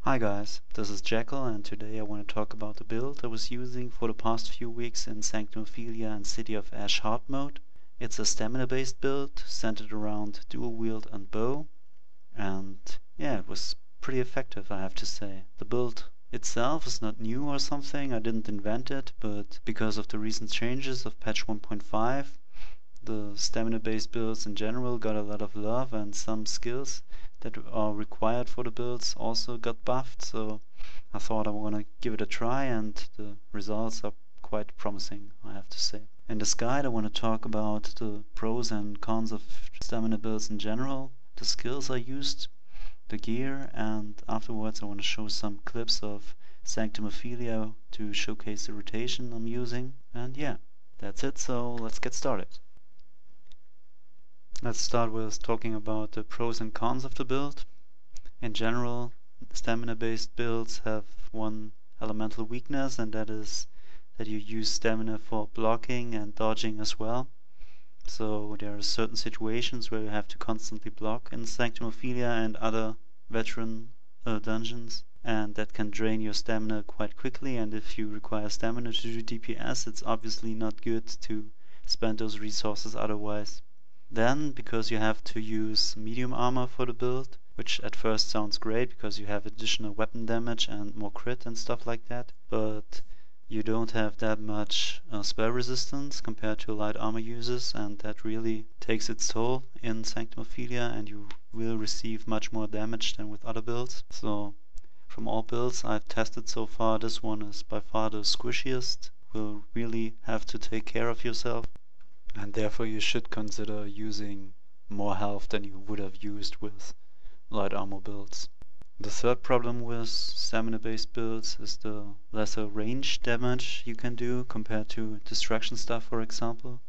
Hi guys, this is Jekyll, and today I want to talk about the build I was using for the past few weeks in Sanctum Ophidia and City of Ash hard mode. It's a stamina based build centered around dual wield and bow, and yeah, it was pretty effective, I have to say. The build itself is not new or something, I didn't invent it, but because of the recent changes of patch 1.5, the stamina based builds in general got a lot of love, and some skills that are required for the builds also got buffed, so I thought I want to give it a try, and the results are quite promising, I have to say. In this guide I want to talk about the pros and cons of stamina builds in general, the skills I used, the gear, and afterwards I want to show some clips of Sanctum Ophidia to showcase the rotation I'm using, and yeah, that's it, so let's get started. Let's start with talking about the pros and cons of the build. In general, stamina-based builds have one elemental weakness, and that is that you use stamina for blocking and dodging as well. So there are certain situations where you have to constantly block in Sanctum Ophidia and other veteran dungeons, and that can drain your stamina quite quickly, and if you require stamina to do DPS, it's obviously not good to spend those resources otherwise. Then, because you have to use medium armor for the build, which at first sounds great because you have additional weapon damage and more crit and stuff like that, but you don't have that much spell resistance compared to light armor users, and that really takes its toll in Sanctum Ophidia, and you will receive much more damage than with other builds. So from all builds I've tested so far, this one is by far the squishiest. Will really have to take care of yourself, and therefore you should consider using more health than you would have used with light armor builds. The third problem with stamina based builds is the lesser range damage you can do compared to destruction stuff, for example.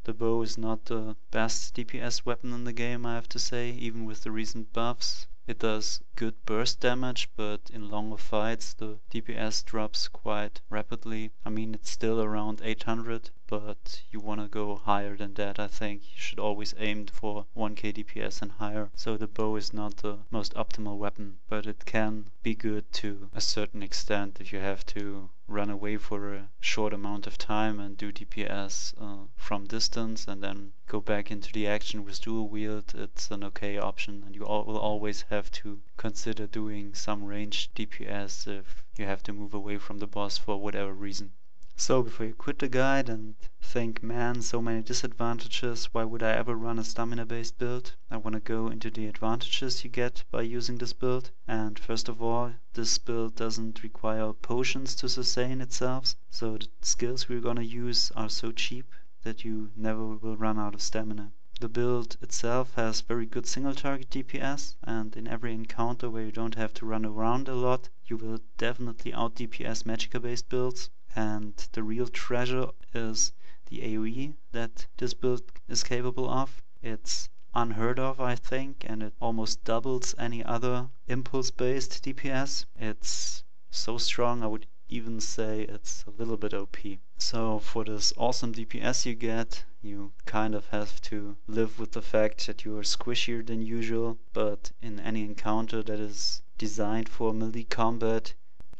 The bow is not the best DPS weapon in the game, I have to say, even with the recent buffs. It does good burst damage, but in longer fights the DPS drops quite rapidly. I mean, it's still around 800, but you wanna go higher than that, I think. You should always aim for 1k DPS and higher. So the bow is not the most optimal weapon, but it can be good to a certain extent if you have to run away for a short amount of time and do DPS from distance and then go back into the action with dual wield. It's an okay option, and you will always have to consider doing some ranged DPS if you have to move away from the boss for whatever reason. So before you quit the guide and think, man, so many disadvantages, why would I ever run a stamina based build? I want to go into the advantages you get by using this build. And first of all, this build doesn't require potions to sustain itself, so the skills we're gonna use are so cheap that you never will run out of stamina. The build itself has very good single target DPS, and in every encounter where you don't have to run around a lot, you will definitely out DPS Magicka based builds. And the real treasure is the AoE that this build is capable of. It's unheard of, I think, and it almost doubles any other impulse based DPS. It's so strong, I would even say it's a little bit OP. So for this awesome DPS you get, you kind of have to live with the fact that you are squishier than usual, but in any encounter that is designed for melee combat,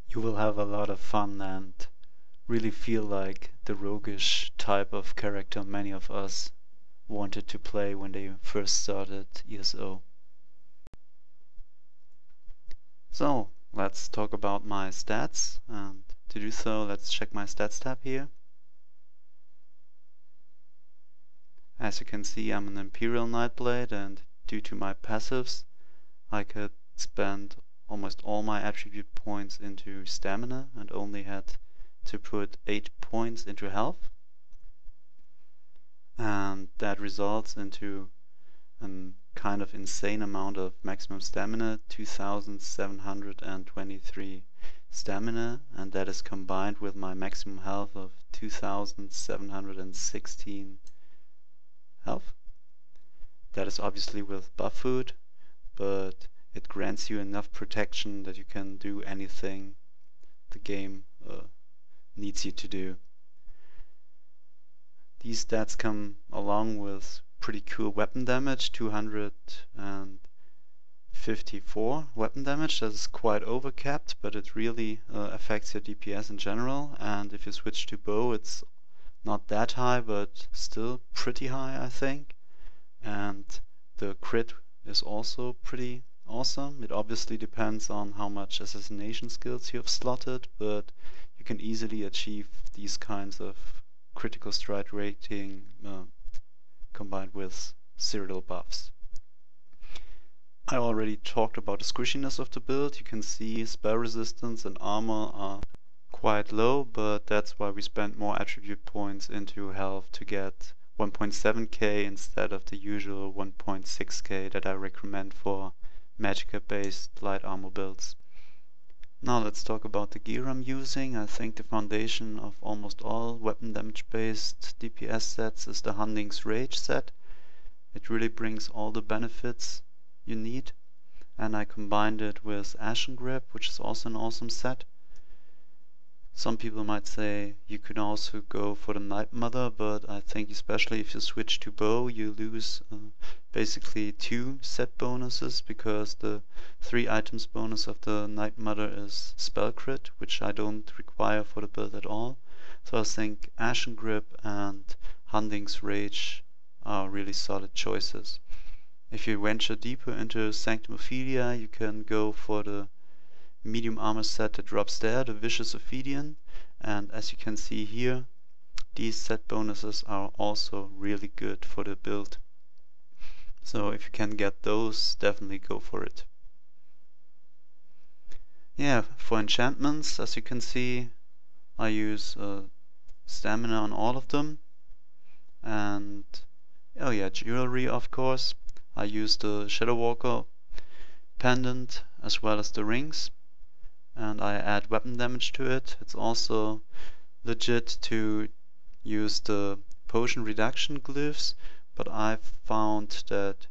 you will have a lot of fun and really feel like the roguish type of character many of us wanted to play when they first started ESO. So let's talk about my stats, and to do so let's check my stats tab here. As you can see, I'm an Imperial Nightblade, and due to my passives I could spend almost all my attribute points into stamina and only had to put 8 points into health, and that results into a kind of insane amount of maximum stamina, 2723 stamina, and that is combined with my maximum health of 2716 health. That is obviously with buff food, but it grants you enough protection that you can do anything the game needs you to do. These stats come along with pretty cool weapon damage, 254 weapon damage. That's quite overcapped, but it really affects your DPS in general. And if you switch to bow, it's not that high, but still pretty high, I think. And the crit is also pretty awesome. It obviously depends on how much assassination skills you have slotted, but you can easily achieve these kinds of critical strike rating combined with serial buffs. I already talked about the squishiness of the build. You can see spell resistance and armor are quite low, but that's why we spent more attribute points into health to get 1.7k instead of the usual 1.6k that I recommend for Magicka based light armor builds. Now let's talk about the gear I'm using. I think the foundation of almost all weapon damage based DPS sets is the Hunting's Rage set. It really brings all the benefits you need, and I combined it with Ashen Grip, which is also an awesome set. Some people might say you could also go for the Night Mother, but I think especially if you switch to bow, you lose basically 2 set bonuses, because the 3 items bonus of the Night Mother is spell crit, which I don't require for the build at all. So I think Ashen Grip and Hunting's Rage are really solid choices. If you venture deeper into Sanctum Ophidia, you can go for the medium armor set that drops there, the Vicious Ophidian, and as you can see here, these set bonuses are also really good for the build. So if you can get those, definitely go for it. Yeah, for enchantments, as you can see, I use stamina on all of them, and oh yeah, jewelry of course. I use the Shadow Walker pendant as well as the rings, and I add weapon damage to it. It's also legit to use the potion reduction glyphs, but I've found that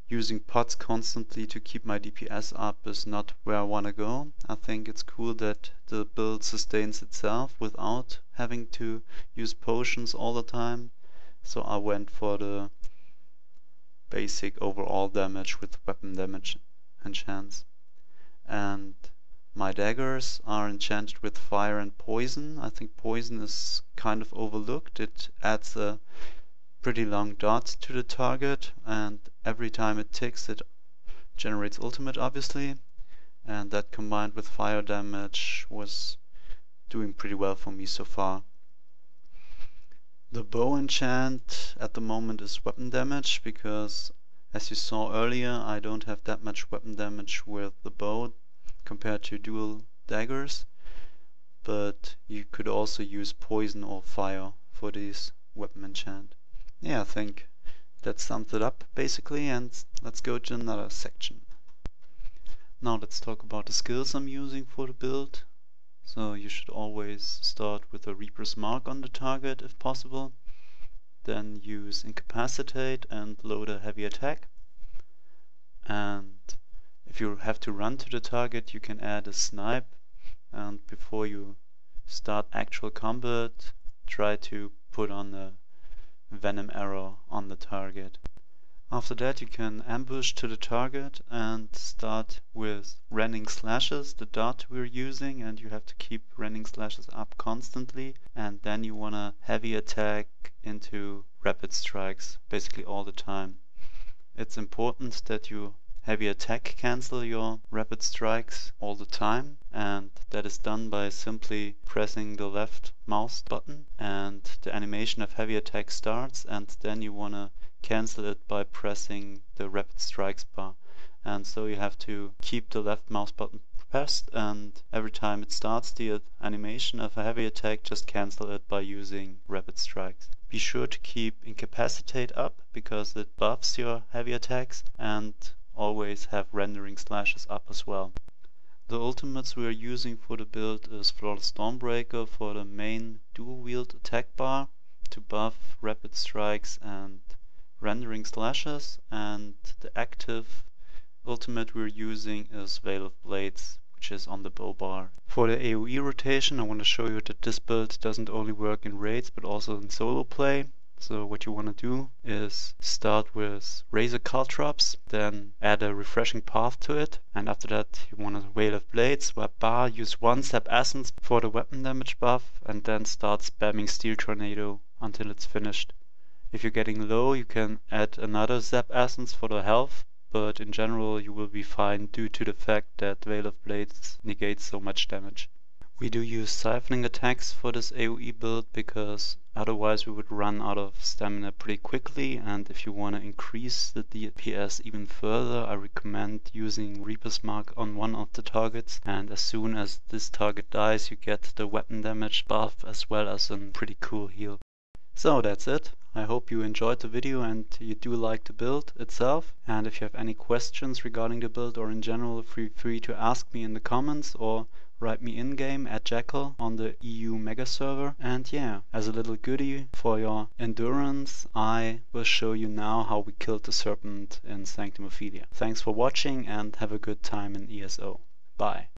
using pots constantly to keep my DPS up is not where I want to go. I think it's cool that the build sustains itself without having to use potions all the time, so I went for the basic overall damage with weapon damage enchants. And my daggers are enchanted with fire and poison. I think poison is kind of overlooked. It adds a pretty long dot to the target, and every time it ticks it generates ultimate obviously, and that combined with fire damage was doing pretty well for me so far. The bow enchant at the moment is weapon damage, because as you saw earlier I don't have that much weapon damage with the bow compared to dual daggers, but you could also use poison or fire for this weapon enchant. Yeah, I think that sums it up basically, and let's go to another section. Now let's talk about the skills I'm using for the build. So you should always start with a Reaper's Mark on the target if possible, then use Incapacitate and load a heavy attack, and if you have to run to the target you can add a snipe, and before you start actual combat try to put on a venom arrow on the target. After that you can ambush to the target and start with rending slashes, the dart we're using, and you have to keep rending slashes up constantly, and then you wanna heavy attack into rapid strikes basically all the time. It's important that you heavy attack cancel your rapid strikes all the time, and that is done by simply pressing the left mouse button and the animation of heavy attack starts, and then you wanna cancel it by pressing the rapid strikes bar, and so you have to keep the left mouse button pressed, and every time it starts the animation of a heavy attack just cancel it by using rapid strikes. Be sure to keep Incapacitate up because it buffs your heavy attacks, and always have rendering slashes up as well. The ultimates we are using for the build is Flawless Stormbreaker for the main dual wield attack bar to buff rapid strikes and rendering slashes, and the active ultimate we're using is Veil of Blades, which is on the bow bar. For the AoE rotation I want to show you that this build doesn't only work in raids but also in solo play. So what you want to do is start with Razor Caltrops, then add a refreshing path to it, and after that you want to Whale of Blades, swipe bar, use 1 Zap Essence for the weapon damage buff, and then start spamming Steel Tornado until it's finished. If you're getting low, you can add another Zap Essence for the health, but in general you will be fine due to the fact that Whale of Blades negates so much damage. We do use siphoning attacks for this AoE build because otherwise we would run out of stamina pretty quickly, and if you want to increase the DPS even further, I recommend using Reaper's Mark on one of the targets, and as soon as this target dies you get the weapon damage buff as well as a pretty cool heal. So that's it. I hope you enjoyed the video and you do like the build itself, and if you have any questions regarding the build or in general, feel free to ask me in the comments or write me in-game at Jackal on the EU Mega server. And yeah, as a little goodie for your endurance, I will show you now how we killed the Serpent in Sanctum Ophidia. Thanks for watching and have a good time in ESO. Bye.